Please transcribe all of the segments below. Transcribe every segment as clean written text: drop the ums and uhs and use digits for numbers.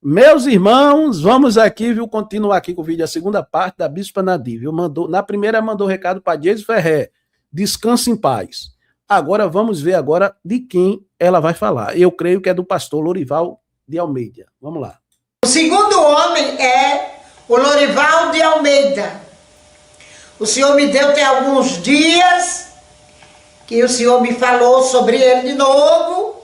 Meus irmãos, vamos aqui, viu, continuar aqui com o vídeo, a segunda parte da Bispa Nadir, viu? Na primeira mandou recado para Dias Ferrer, descanse em paz. Agora vamos ver agora de quem ela vai falar. Eu creio que é do pastor Lorival de Almeida. Vamos lá. O segundo homem é o Lorival de Almeida. O Senhor me deu tem alguns dias que o Senhor me falou sobre ele de novo.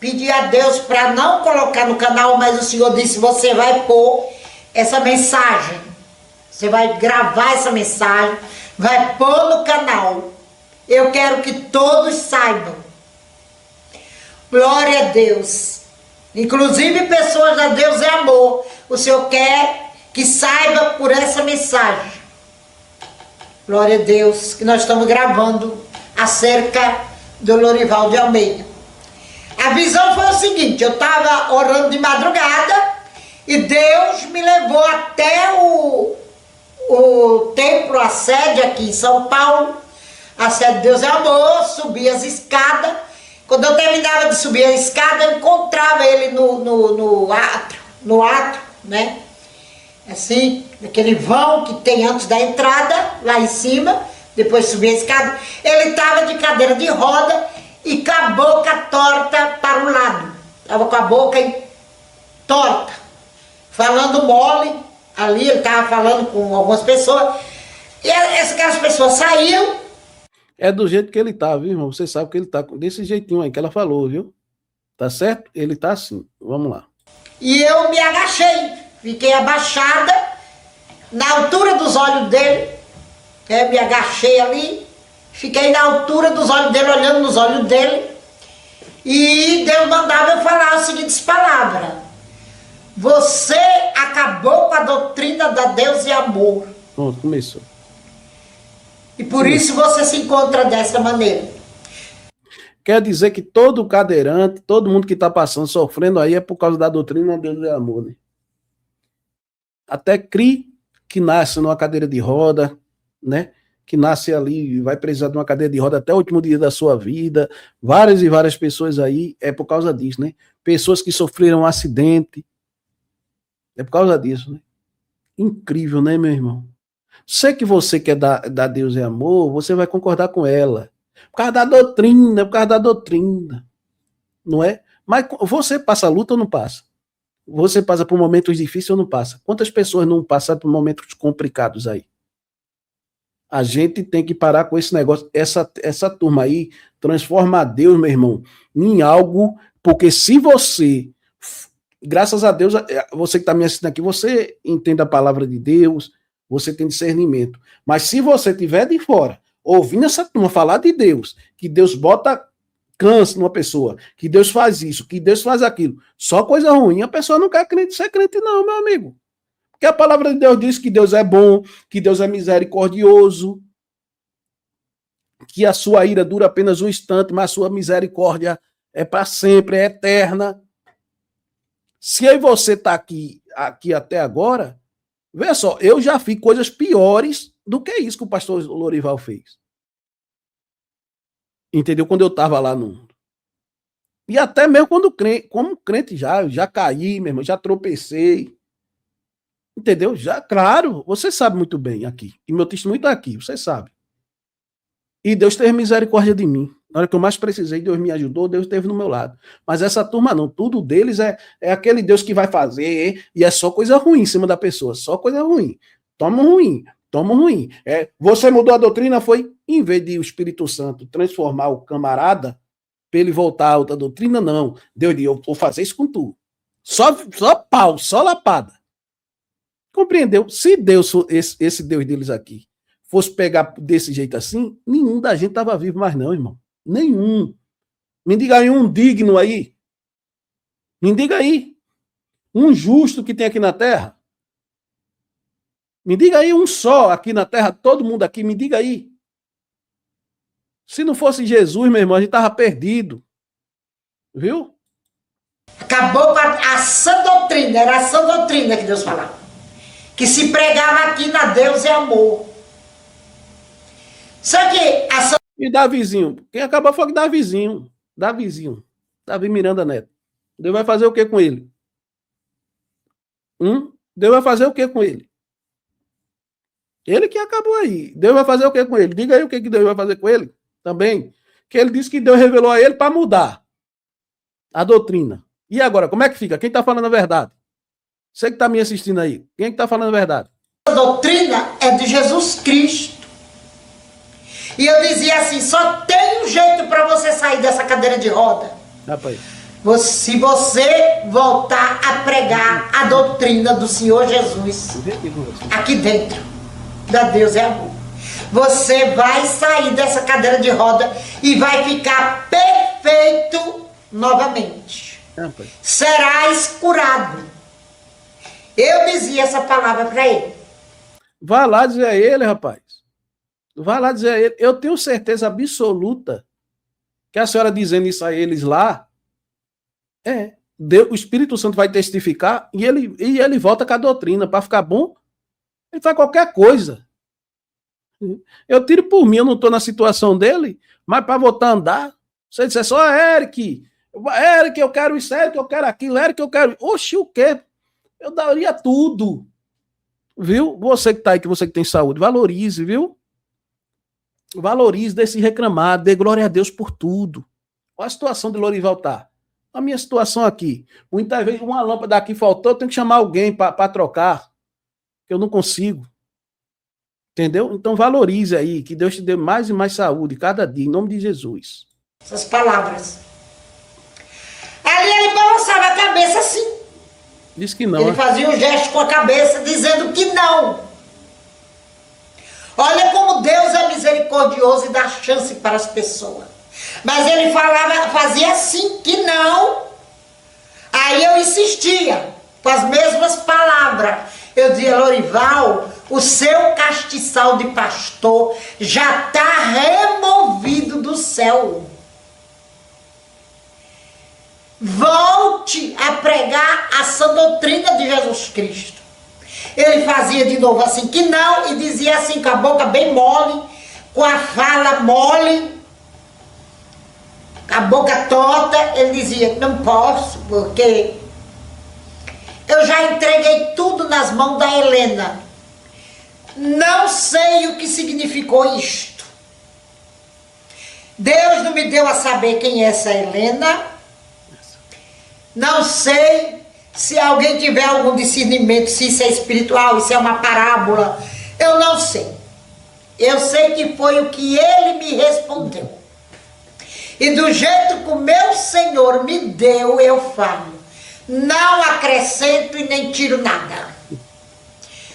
Pedi a Deus para não colocar no canal, mas o Senhor disse, você vai pôr essa mensagem. Você vai gravar essa mensagem, vai pôr no canal. Eu quero que todos saibam. Glória a Deus. Inclusive pessoas da Deus é amor. O Senhor quer que saiba por essa mensagem. Glória a Deus, que nós estamos gravando acerca do Lorival de Almeida. A visão foi o seguinte, eu estava orando de madrugada e Deus me levou até o templo, a sede aqui em São Paulo. A sede de Deus é amor, subi as escadas. Quando eu terminava de subir a escada, eu encontrava ele no átrio, né? Assim, naquele vão que tem antes da entrada, lá em cima, depois subi a escada. Ele estava de cadeira de roda e com a boca torta para o lado. Estava com a boca torta, falando mole. Ali ele estava falando com algumas pessoas. E aquelas pessoas saíram. É do jeito que ele tá, viu, irmão? Você sabe que ele tá desse jeitinho aí que ela falou, viu? Tá certo? Ele tá assim. Vamos lá. E eu me agachei. Fiquei abaixada na altura dos olhos dele. Eu me agachei ali. Fiquei na altura dos olhos dele, olhando nos olhos dele. E Deus mandava eu falar as seguintes palavras. Você acabou com a doutrina da Deus e amor. Pronto, começou. E por isso você se encontra dessa maneira. Quer dizer que todo cadeirante, todo mundo que está passando, sofrendo aí, é por causa da doutrina de Deus e amor, né? Até CRI, que nasce numa cadeira de roda, né? Que nasce ali, vai precisar de uma cadeira de roda até o último dia da sua vida. Várias e várias pessoas aí, é por causa disso, né? Pessoas que sofreram um acidente. É por causa disso, né? Incrível, né, meu irmão? Sei que você quer dar Deus e amor, você vai concordar com ela. Por causa da doutrina, por causa da doutrina. Não é? Mas você passa luta ou não passa? Você passa por momentos difíceis ou não passa? Quantas pessoas não passam por momentos complicados aí? A gente tem que parar com esse negócio. Essa turma aí transforma a Deus, meu irmão, em algo, porque se você, graças a Deus, você que está me assistindo aqui, você entende a palavra de Deus, você tem discernimento. Mas se você estiver de fora, ouvindo essa turma falar de Deus, que Deus bota câncer numa pessoa, que Deus faz isso, que Deus faz aquilo, só coisa ruim, a pessoa não quer ser crente não, meu amigo. Porque a palavra de Deus diz que Deus é bom, que Deus é misericordioso, que a sua ira dura apenas um instante, mas a sua misericórdia é para sempre, é eterna. Se eu e você está aqui até agora, veja só, eu já fiz coisas piores do que isso que o pastor Lorival fez. Entendeu? Quando eu estava lá no... E até mesmo como crente já caí, meu irmão, já tropecei. Entendeu? Já, claro, você sabe muito bem aqui. E meu testemunho está aqui, você sabe. E Deus teve misericórdia de mim. Na hora que eu mais precisei, Deus me ajudou, Deus esteve no meu lado. Mas essa turma não, tudo deles é aquele Deus que vai fazer, e é só coisa ruim em cima da pessoa, só coisa ruim. Toma ruim. Você mudou a doutrina, foi, em vez de o Espírito Santo transformar o camarada, para ele voltar a outra doutrina, não. Deus disse, eu vou fazer isso com tu. Só pau, só lapada. Compreendeu? Se Deus, esse Deus deles aqui, fosse pegar desse jeito assim, nenhum da gente estava vivo mais não, irmão. Nenhum. Me diga aí um digno aí. Me diga aí. Um justo que tem aqui na terra. Me diga aí um só aqui na terra, todo mundo aqui, me diga aí. Se não fosse Jesus, meu irmão, a gente estava perdido. Viu? Acabou com a sã doutrina, era a sã doutrina que Deus falava. Que se pregava aqui na Deus é amor. Só que a sã... E Davizinho? Quem acabou foi Davizinho. Davi Miranda Neto. Deus vai fazer o que com ele? Deus vai fazer o que com ele? Ele que acabou aí. Deus vai fazer o que com ele? Diga aí o que Deus vai fazer com ele também. Que ele disse que Deus revelou a ele para mudar a doutrina. E agora, como é que fica? Quem está falando a verdade? Você que está me assistindo aí. Quem é que está falando a verdade? A doutrina é de Jesus Cristo. E eu dizia assim, só tem um jeito para você sair dessa cadeira de roda. Rapaz. Se você voltar a pregar a doutrina do Senhor Jesus aqui dentro da Deus é Amor, você vai sair dessa cadeira de roda e vai ficar perfeito novamente. Serás curado. Eu dizia essa palavra para ele. Vai lá dizer a ele, rapaz. Vai lá dizer a ele. Eu tenho certeza absoluta que a senhora dizendo isso a eles lá, o Espírito Santo vai testificar e ele volta com a doutrina. Para ficar bom, ele faz qualquer coisa. Eu tiro por mim, eu não estou na situação dele, mas para voltar a andar, você disser só, Eric, eu quero isso, Eric, eu quero aquilo, Eric, eu quero... Oxi, o quê? Eu daria tudo. Viu? Você que está aí, você que tem saúde, valorize, viu? Valorize, desse reclamar, dê glória a Deus por tudo. Olha a situação de Lorival tá. A minha situação aqui. Muitas vezes uma lâmpada aqui faltou, eu tenho que chamar alguém para trocar. Que eu não consigo. Entendeu? Então valorize aí, que Deus te dê mais e mais saúde cada dia, em nome de Jesus. Essas palavras. Ali ele balançava a cabeça assim. Diz que não. Ele fazia um gesto com a cabeça dizendo que não. Olha como Deus é misericordioso e dá chance para as pessoas. Mas ele fazia assim que não. Aí eu insistia com as mesmas palavras. Eu dizia, Lorival, o seu castiçal de pastor já está removido do céu. Volte a pregar a sã doutrina de Jesus Cristo. Ele fazia de novo assim que não e dizia assim com a boca bem mole, com a fala mole, a boca torta. Ele dizia, não posso, porque eu já entreguei tudo nas mãos da Helena. Não sei o que significou isto. Deus não me deu a saber quem é essa Helena. Não sei se alguém tiver algum discernimento, se isso é espiritual, se é uma parábola. Eu não sei. Eu sei que foi o que ele me respondeu. E do jeito que o meu Senhor me deu, eu falo. Não acrescento e nem tiro nada.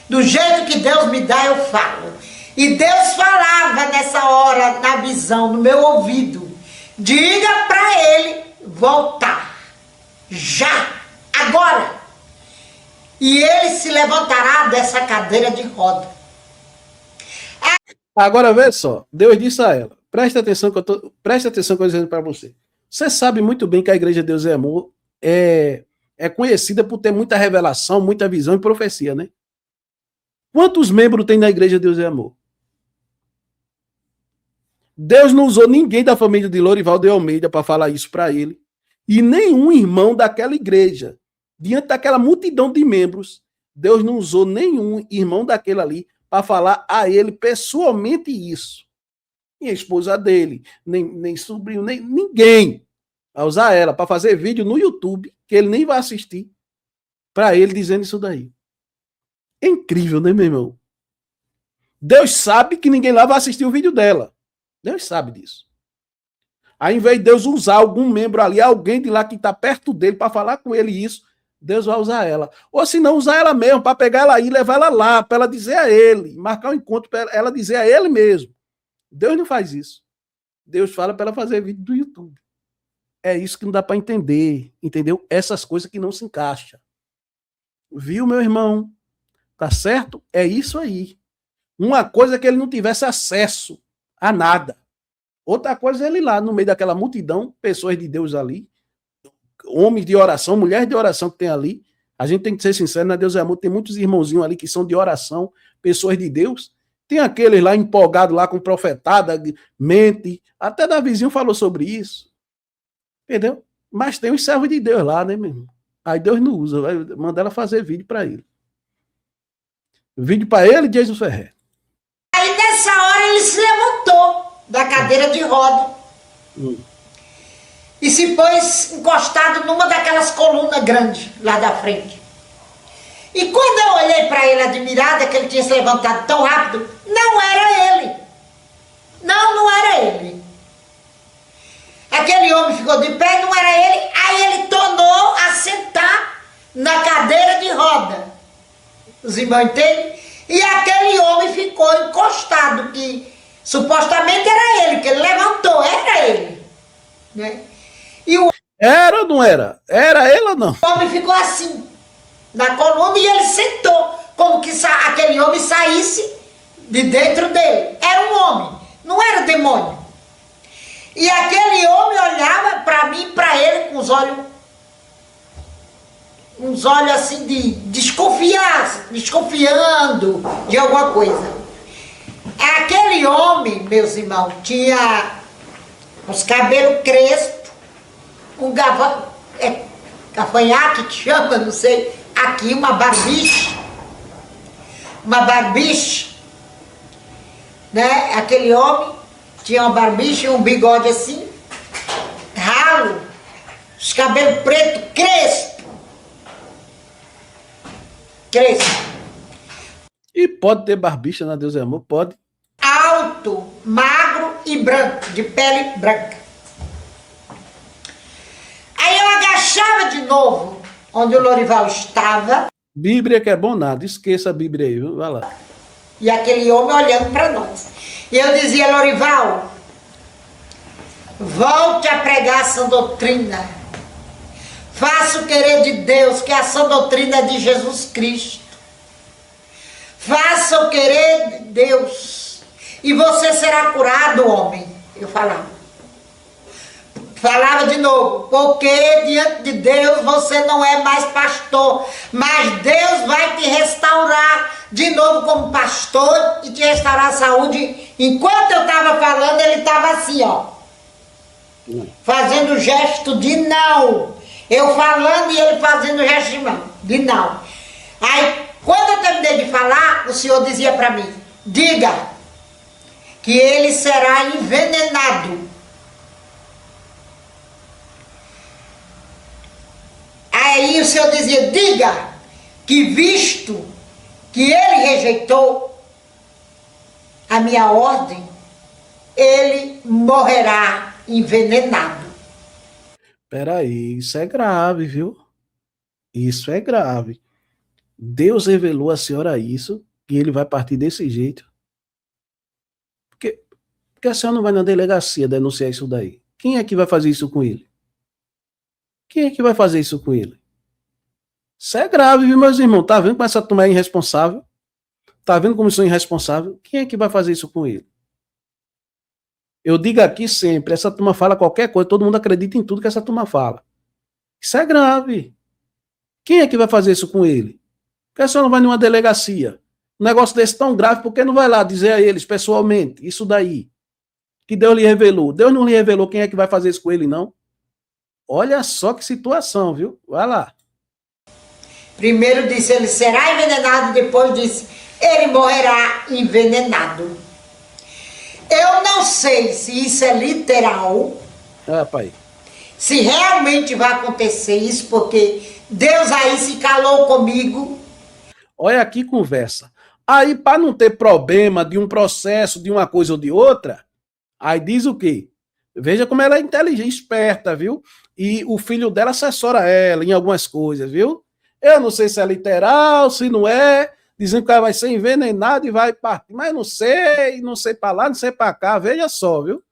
Do jeito que Deus me dá, eu falo. E Deus falava nessa hora, na visão, no meu ouvido. Diga para ele voltar. Já, agora. E ele se levantará dessa cadeira de roda. Agora vê só, Deus disse a ela, preste atenção que eu estou dizendo para você. Você sabe muito bem que a Igreja Deus é Amor é conhecida por ter muita revelação, muita visão e profecia, né? Quantos membros tem na Igreja Deus é Amor? Deus não usou ninguém da família de Lorival de Almeida para falar isso para ele. E nenhum irmão daquela igreja, diante daquela multidão de membros, Deus não usou nenhum irmão daquele ali para falar a ele pessoalmente isso. Nem a esposa dele, nem sobrinho, nem ninguém. A usar ela para fazer vídeo no YouTube, que ele nem vai assistir, para ele dizendo isso daí. É incrível, né, meu irmão? Deus sabe que ninguém lá vai assistir o vídeo dela. Deus sabe disso. Aí, em vez de Deus usar algum membro ali, alguém de lá que está perto dele para falar com ele isso, Deus vai usar ela. Ou se não, usar ela mesmo, para pegar ela aí e levar ela lá, para ela dizer a ele, marcar um encontro para ela dizer a ele mesmo. Deus não faz isso. Deus fala para ela fazer vídeo do YouTube. É isso que não dá para entender, entendeu? Essas coisas que não se encaixam. Viu, meu irmão? Tá certo? É isso aí. Uma coisa é que ele não tivesse acesso a nada. Outra coisa é ele lá, no meio daquela multidão, pessoas de Deus ali, homens de oração, mulheres de oração que tem ali. A gente tem que ser sincero, na Deus é Amor, tem muitos irmãozinhos ali que são de oração, pessoas de Deus. Tem aqueles lá empolgados lá com profetada, mente. Até Davizinho falou sobre isso. Entendeu? Mas tem os servos de Deus lá, né, meu irmão? Aí Deus não usa, vai mandar ela fazer vídeo para ele. Vídeo para ele, Jason Ferrer. Aí nessa hora ele se levantou da cadeira de roda e se pôs encostado numa daquelas colunas grandes lá da frente. E quando eu olhei para ele admirada, que ele tinha se levantado tão rápido, não era ele. Não era ele. Aquele homem ficou de pé, não era ele. Aí ele tornou a sentar na cadeira de roda. Os irmãos entendem? E aquele homem ficou encostado, que supostamente era ele, que ele levantou, era ele. Né? E o Era ou não era? Era ele ou não? homem ficou assim, na coluna, e ele sentou, como que aquele homem saísse de dentro dele. Era um homem, não era demônio. E aquele homem olhava para mim e para ele com os olhos assim de desconfiando de alguma coisa. Aquele homem, meus irmãos, tinha os cabelos crespos, um gafanhaque que chama, não sei, aqui uma barbiche, né? Aquele homem tinha uma barbiche e um bigode assim, ralo, os cabelos pretos, crespo. E pode ter barbicha na Deus é Amor? Pode. Alto, magro e branco, de pele branca. Aí eu agachava de novo, onde o Lorival estava. Bíblia que é bom nada, esqueça a Bíblia aí, viu? Vai lá. E aquele homem olhando para nós. E eu dizia, Lorival, volte a pregar a sã doutrina. Faça o querer de Deus, que a sã doutrina é de Jesus Cristo. Faça o querer de Deus. E você será curado, homem. Eu falava. Falava de novo, porque diante de Deus você não é mais pastor, mas Deus vai te restaurar de novo como pastor e te restaurar a saúde. Enquanto eu estava falando, ele estava assim, ó, fazendo gesto de não. Eu falando e ele fazendo gesto de não. Aí, quando eu terminei de falar, o Senhor dizia para mim, diga que ele será envenenado. Aí o Senhor dizia, diga que visto que ele rejeitou a minha ordem, ele morrerá envenenado. Peraí, isso é grave, viu? Isso é grave. Deus revelou à senhora isso, que ele vai partir desse jeito. Porque a senhora não vai na delegacia denunciar isso daí. Quem é que vai fazer isso com ele? Quem é que vai fazer isso com ele? Isso é grave, viu, meus irmãos? Tá vendo como essa turma é irresponsável? Tá vendo como são irresponsável? Quem é que vai fazer isso com ele? Eu digo aqui sempre, essa turma fala qualquer coisa, todo mundo acredita em tudo que essa turma fala. Isso é grave. Quem é que vai fazer isso com ele? Por que a senhora não vai numa delegacia? Um negócio desse tão grave, por que não vai lá dizer a eles pessoalmente, isso daí, que Deus lhe revelou? Deus não lhe revelou quem é que vai fazer isso com ele, não? Olha só que situação, viu? Vai lá. Primeiro disse, ele será envenenado, depois disse, ele morrerá envenenado. Eu não sei se isso é literal, Pai. se realmente vai acontecer isso, porque Deus aí se calou comigo. Olha aqui conversa. Aí, para não ter problema de um processo, de uma coisa ou de outra, aí diz o quê? Veja como ela é inteligente, esperta, viu? E o filho dela assessora ela em algumas coisas, viu? Eu não sei se é literal, se não é, dizendo que ela vai ser envenenado e vai partir, mas não sei para lá, não sei para cá, veja só, viu?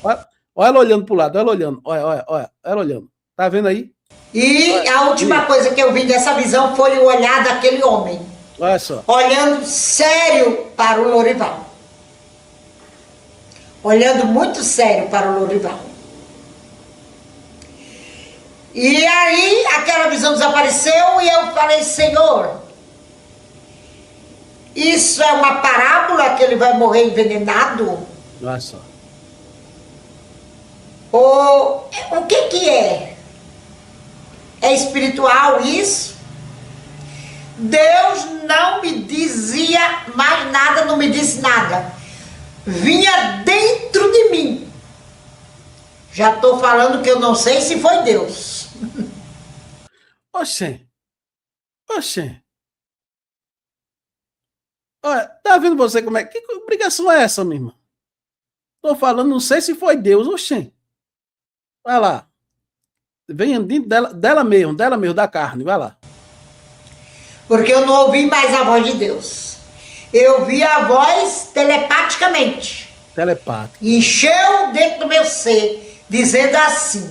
Olha ela olhando para o lado, olha olhando, olha ela olhando. Tá vendo aí? E a última coisa que eu vi dessa visão foi o olhar daquele homem. Olha só. Olhando sério para o Lorival. Olhando muito sério para o Lorival. E aí aquela visão desapareceu e eu falei, Senhor, isso é uma parábola que ele vai morrer envenenado? Olha só. Ou o que é? É espiritual isso? Deus não me dizia mais nada, não me disse nada. Vinha dentro de mim. Já estou falando que eu não sei se foi Deus. Oxê. Oxê. Olha, tá vendo você como é? Que obrigação é essa, minha irmã? Tô falando, não sei se foi Deus. Oxê. Vai lá. Venha dentro dela mesmo, da carne. Vai lá. Porque eu não ouvi mais a voz de Deus. Eu ouvi a voz telepaticamente. Telepático. Encheu dentro do meu ser, dizendo assim.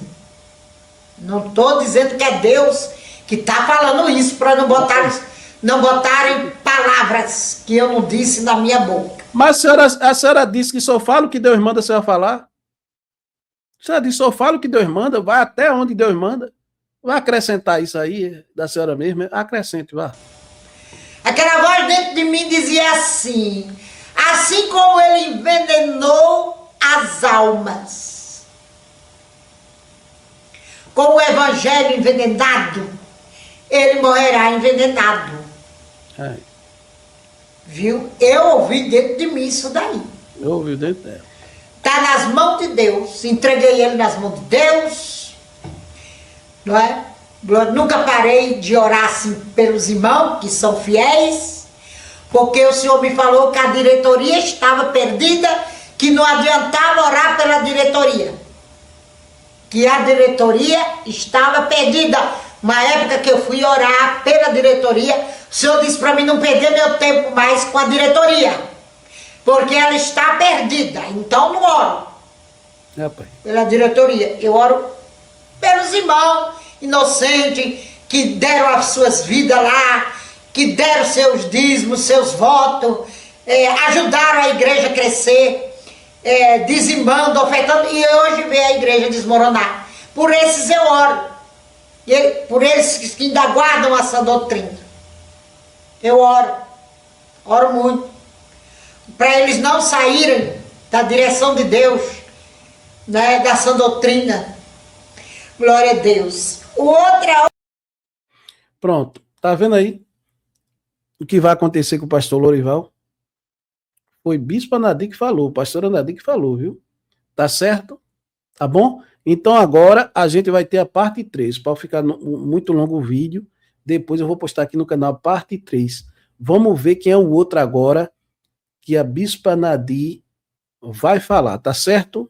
Não estou dizendo que é Deus que está falando isso para não botarem palavras que eu não disse na minha boca. Mas a senhora disse que só fala o que Deus manda a senhora falar? A senhora disse só fala o que Deus manda, vai até onde Deus manda. Vai acrescentar isso aí da senhora mesmo? Acrescente, vá. Aquela voz dentro de mim dizia assim: assim como ele envenenou as almas, com o evangelho envenenado, ele morrerá envenenado. É. Viu? Eu ouvi dentro de mim isso daí. Eu ouvi dentro dela. Está nas mãos de Deus. Entreguei ele nas mãos de Deus. Não é? Nunca parei de orar assim pelos irmãos que são fiéis. Porque o Senhor me falou que a diretoria estava perdida, que não adiantava orar pela diretoria. Que a diretoria estava perdida. Uma época que eu fui orar pela diretoria, o Senhor disse para mim não perder meu tempo mais com a diretoria. Porque ela está perdida. Então não oro pela diretoria. Eu oro pelos irmãos inocentes que deram as suas vidas lá, que deram seus dízimos, seus votos, ajudaram a igreja a crescer, dizimando, ofertando, e hoje vê a igreja desmoronar. Por esses eu oro. Por esses que ainda guardam a sã doutrina. Eu oro muito. Para eles não saírem da direção de Deus, né, da sã doutrina. Glória a Deus. Pronto, tá vendo aí o que vai acontecer com o pastor Lorival? Foi Bispo Anadir que falou, o pastor Anadir que falou, viu? Tá certo? Tá bom? Então agora a gente vai ter a parte 3, para ficar muito longo o vídeo. Depois eu vou postar aqui no canal a parte 3. Vamos ver quem é o outro agora que a Bispa Anadir vai falar, tá certo?